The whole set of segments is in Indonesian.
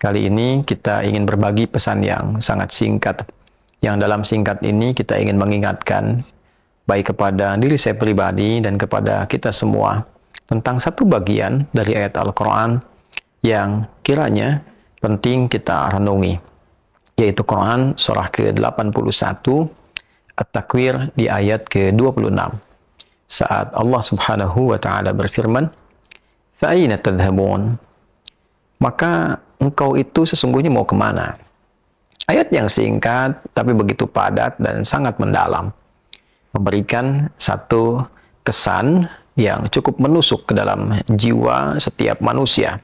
Kali ini kita ingin berbagi pesan yang sangat singkat. Yang dalam singkat ini kita ingin mengingatkan baik kepada diri saya pribadi dan kepada kita semua tentang satu bagian dari ayat Al-Quran yang kiranya penting kita renungi, yaitu Quran surah ke-81 At-Takwir di ayat ke-26, saat Allah Subhanahu wa Ta'ala berfirman, "Fa'aina tadhhabun?" Maka engkau itu sesungguhnya mau kemana? Ayat yang singkat tapi begitu padat dan sangat mendalam, memberikan satu kesan yang cukup menusuk ke dalam jiwa setiap manusia.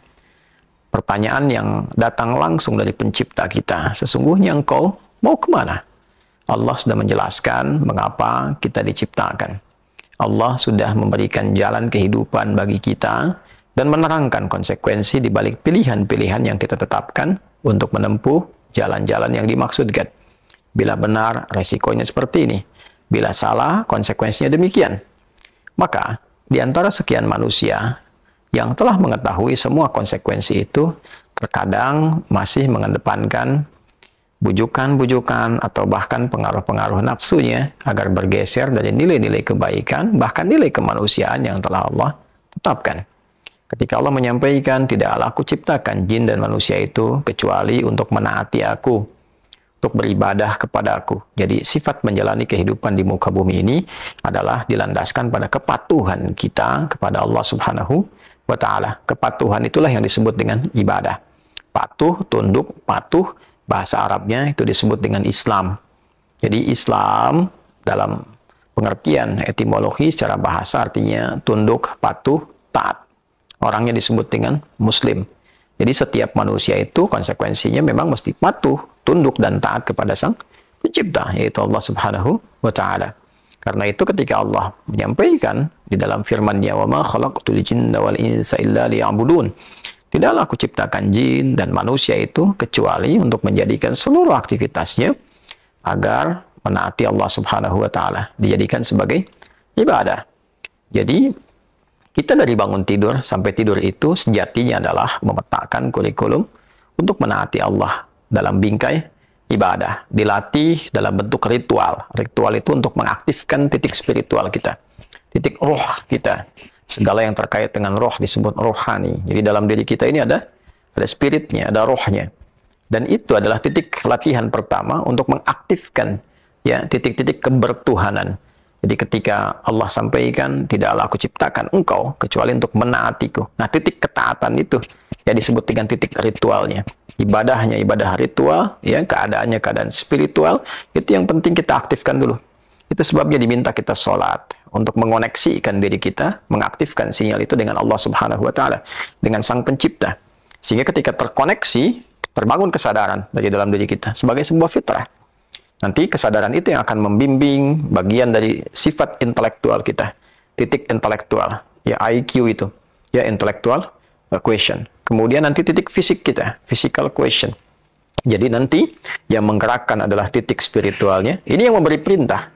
Pertanyaan yang datang langsung dari pencipta kita, sesungguhnya engkau mau kemana? Allah sudah menjelaskan mengapa kita diciptakan. Allah sudah memberikan jalan kehidupan bagi kita dan menerangkan konsekuensi di balik pilihan-pilihan yang kita tetapkan untuk menempuh jalan-jalan yang dimaksudkan. Bila benar, resikonya seperti ini. Bila salah, konsekuensinya demikian. Maka, di antara sekian manusia yang telah mengetahui semua konsekuensi itu, terkadang masih mengedepankan bujukan-bujukan atau bahkan pengaruh-pengaruh nafsunya agar bergeser dari nilai-nilai kebaikan, bahkan nilai kemanusiaan yang telah Allah tetapkan. Ketika Allah menyampaikan, tidaklah aku ciptakan jin dan manusia itu kecuali untuk menaati aku, untuk beribadah kepada aku. Jadi sifat menjalani kehidupan di muka bumi ini adalah dilandaskan pada kepatuhan kita kepada Allah Subhanahu wa Ta'ala. Kepatuhan itulah yang disebut dengan ibadah. Patuh, tunduk, patuh, bahasa Arabnya itu disebut dengan Islam. Jadi Islam dalam pengertian etimologi secara bahasa artinya tunduk, patuh, taat. Orangnya disebut dengan Muslim. Jadi setiap manusia itu konsekuensinya memang mesti patuh, tunduk, dan taat kepada Sang Pencipta, yaitu Allah Subhanahu wa Ta'ala. Karena itu ketika Allah menyampaikan di dalam firman-Nya, "Wa ma khalaqtul jinna wal insa illa liya'budun." Tidaklah aku ciptakan jin dan manusia itu kecuali untuk menjadikan seluruh aktivitasnya agar menaati Allah Subhanahu wa Ta'ala, dijadikan sebagai ibadah. Jadi kita dari bangun tidur sampai tidur itu sejatinya adalah memetakan kurikulum untuk menaati Allah dalam bingkai ibadah. Dilatih dalam bentuk ritual. Ritual itu untuk mengaktifkan titik spiritual kita, titik roh kita. Segala yang terkait dengan roh disebut rohani. Jadi dalam diri kita ini ada spiritnya, ada rohnya. Dan itu adalah titik latihan pertama untuk mengaktifkan ya titik-titik kebertuhanan. Jadi ketika Allah sampaikan, tidaklah aku ciptakan engkau kecuali untuk menaatiku. Nah, titik ketaatan itu ya disebut dengan titik ritualnya. Ibadahnya ibadah ritual, ya keadaannya keadaan spiritual, itu yang penting kita aktifkan dulu. Itu sebabnya diminta kita sholat untuk mengoneksikan diri kita, mengaktifkan sinyal itu dengan Allah Subhanahu wa Ta'ala, dengan Sang Pencipta. Sehingga ketika terkoneksi, terbangun kesadaran dari dalam diri kita sebagai sebuah fitrah. Nanti kesadaran itu yang akan membimbing bagian dari sifat intelektual kita, titik intelektual, ya IQ itu, ya intellectual question. Kemudian nanti titik fisik kita, physical question. Jadi nanti yang menggerakkan adalah titik spiritualnya. Ini yang memberi perintah.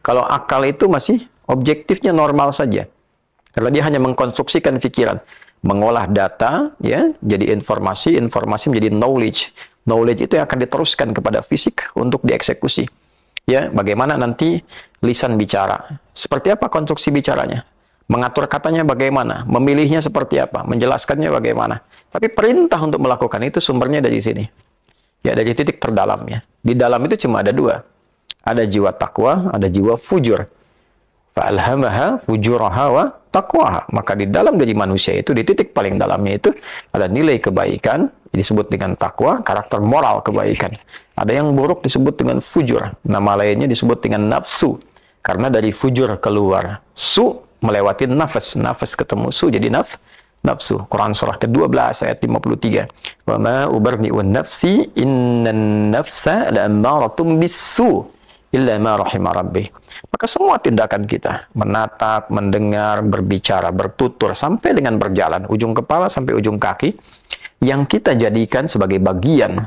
Kalau akal itu masih objektifnya normal saja, karena dia hanya mengkonstruksikan pikiran, mengolah data, ya jadi informasi, informasi menjadi knowledge. Knowledge itu yang akan diteruskan kepada fisik untuk dieksekusi. Ya, bagaimana nanti lisan bicara? Seperti apa konstruksi bicaranya? Mengatur katanya bagaimana? Memilihnya seperti apa? Menjelaskannya bagaimana? Tapi perintah untuk melakukan itu sumbernya dari sini. Ya, dari titik terdalamnya. Di dalam itu cuma ada dua. Ada jiwa takwa, ada jiwa fujur. Fa'alhamaha fujuraha wa taqwaha. Maka di dalam diri manusia itu, di titik paling dalamnya itu, ada nilai kebaikan, disebut dengan takwa, karakter moral kebaikan. Ada yang buruk disebut dengan fujur. Nama lainnya disebut dengan nafsu. Karena dari fujur keluar su, melewati nafas. Nafas ketemu su, jadi nafsu. Quran surah ke-12 ayat 53. Wa ma ubarni'un nafsi innan nafsa la'ammaratum bisu illa ma rahimah rabbi. Maka semua tindakan kita, menatap, mendengar, berbicara, bertutur, sampai dengan berjalan, ujung kepala sampai ujung kaki, yang kita jadikan sebagai bagian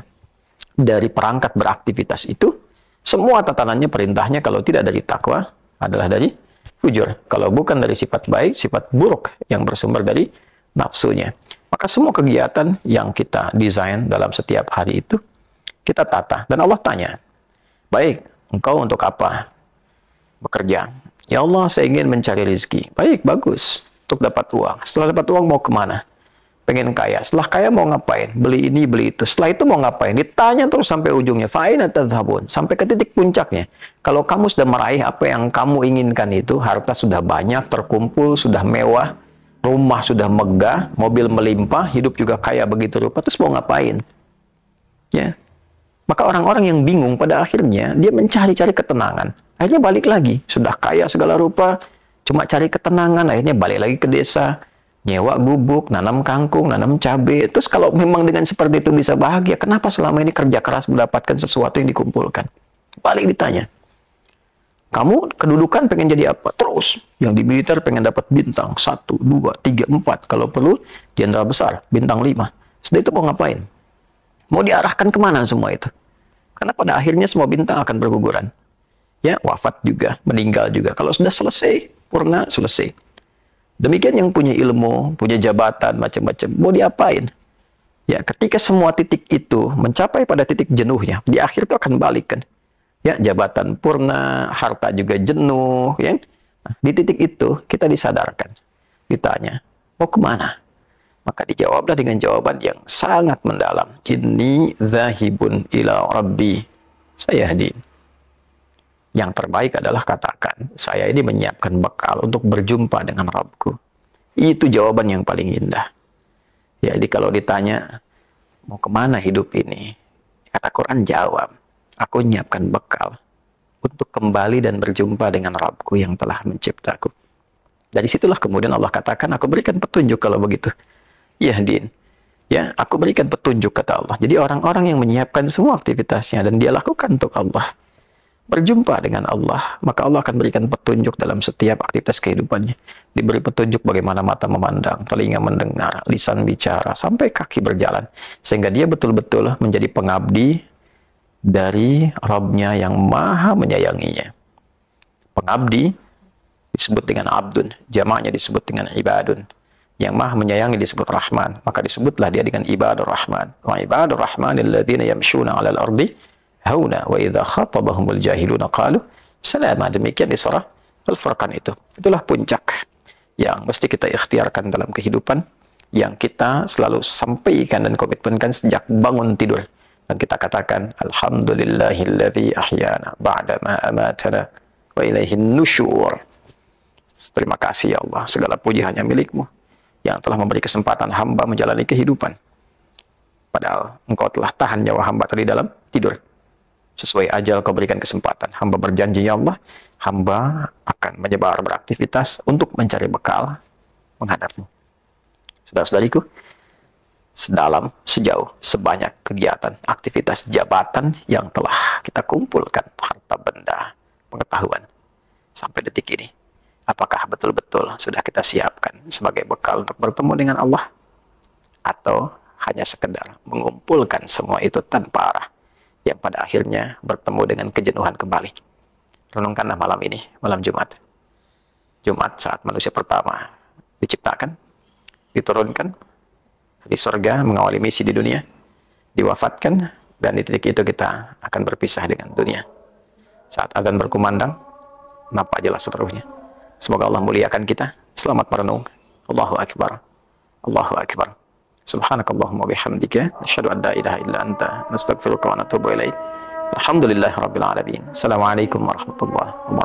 dari perangkat beraktivitas itu, semua tatanannya, perintahnya kalau tidak dari takwa adalah dari fujur. Kalau bukan dari sifat baik, sifat buruk yang bersumber dari nafsunya. Maka semua kegiatan yang kita desain dalam setiap hari itu, kita tata. Dan Allah tanya, baik, engkau untuk apa bekerja? Ya Allah, saya ingin mencari rezeki. Baik, bagus. Untuk dapat uang. Setelah dapat uang mau kemana? Pengen kaya. Setelah kaya mau ngapain? Beli ini, beli itu. Setelah itu mau ngapain? Ditanya terus sampai ujungnya. Fa'ina tadhhabun. Sampai ke titik puncaknya. Kalau kamu sudah meraih apa yang kamu inginkan itu, harta sudah banyak, terkumpul, sudah mewah, rumah sudah megah, mobil melimpah, hidup juga kaya begitu rupa, terus mau ngapain? Ya. Maka orang-orang yang bingung pada akhirnya dia mencari-cari ketenangan. Akhirnya balik lagi, sudah kaya segala rupa, cuma cari ketenangan, akhirnya balik lagi ke desa, nyewa gubuk, nanam kangkung, nanam cabai. Terus kalau memang dengan seperti itu bisa bahagia, kenapa selama ini kerja keras mendapatkan sesuatu yang dikumpulkan? Balik ditanya, kamu kedudukan pengen jadi apa? Terus, yang di militer pengen dapat bintang 1, 2, 3, 4. Kalau perlu, jenderal besar, bintang 5. Setelah itu mau ngapain? Mau diarahkan kemana semua itu? Karena pada akhirnya semua bintang akan berguguran. Ya, wafat juga, meninggal juga. Kalau sudah selesai, purna, selesai. Demikian yang punya ilmu, punya jabatan, macam-macam. Mau diapain? Ya, ketika semua titik itu mencapai pada titik jenuhnya, di akhir itu akan balik kan. Ya, jabatan purna, harta juga jenuh, ya. Nah, di titik itu kita disadarkan, ditanya, mau kemana? Maka dijawablah dengan jawaban yang sangat mendalam. Inni dzahibun ila rabbi sayahdin. Yang terbaik adalah katakan, saya ini menyiapkan bekal untuk berjumpa dengan Rabbku. Itu jawaban yang paling indah. Jadi kalau ditanya, mau kemana hidup ini? Kata Quran jawab, aku menyiapkan bekal untuk kembali dan berjumpa dengan Rabbku yang telah menciptaku. Dari situlah kemudian Allah katakan, aku berikan petunjuk kalau begitu. Yahdin. Ya, aku berikan petunjuk kata Allah. Jadi orang-orang yang menyiapkan semua aktivitasnya dan dia lakukan untuk Allah, berjumpa dengan Allah, maka Allah akan berikan petunjuk dalam setiap aktivitas kehidupannya. Diberi petunjuk bagaimana mata memandang, telinga mendengar, lisan bicara, sampai kaki berjalan. Sehingga dia betul-betul menjadi pengabdi dari Rabb-Nya yang maha menyayanginya. Pengabdi disebut dengan abdun, jamaknya disebut dengan ibadun. Yang maha menyayangi disebut Rahman, maka disebutlah dia dengan ibadur Rahman. Wa ibadur Rahmanil ladzina yamshuna 'alal ardi hauna wa idza khatabahumul jahiluna qalu salama. Demikian di surah Al-Furqan itu. Itulah puncak yang mesti kita ikhtiarkan dalam kehidupan, yang kita selalu sampaikan dan komitmenkan sejak bangun tidur. Dan kita katakan alhamdulillahilladzi ahyana ba'da ma amatana wa ilaihin nusyur. Terima kasih ya Allah, segala puji hanya milik-Mu yang telah memberi kesempatan hamba menjalani kehidupan. Padahal Engkau telah tahan nyawa hamba tadi dalam tidur. Sesuai ajal Kau berikan kesempatan. Hamba berjanji ya Allah, hamba akan menyebar beraktivitas untuk mencari bekal menghadap-Mu. Saudara-saudariku, sedalam, sejauh, sebanyak kegiatan, aktivitas jabatan yang telah kita kumpulkan, harta benda, pengetahuan, sampai detik ini, apakah betul-betul sudah kita siapkan sebagai bekal untuk bertemu dengan Allah? Atau hanya sekedar mengumpulkan semua itu tanpa arah, yang pada akhirnya bertemu dengan kejenuhan kembali? Renungkanlah malam ini, malam Jumat. Jumat saat manusia pertama diciptakan, diturunkan di surga mengawali misi di dunia, diwafatkan, dan di titik itu kita akan berpisah dengan dunia. Saat azan berkumandang, nampak jelas seluruhnya. Semoga Allah muliakan kita. Selamat merenung. Allahu Akbar. Allahu Akbar. Subhanakallahumma bihamdika asyhadu an la ilaha illa anta nastaghfiruka wa natubu ilaik. Alhamdulillahirabbil alamin. Assalamualaikum warahmatullahi wabarakatuh.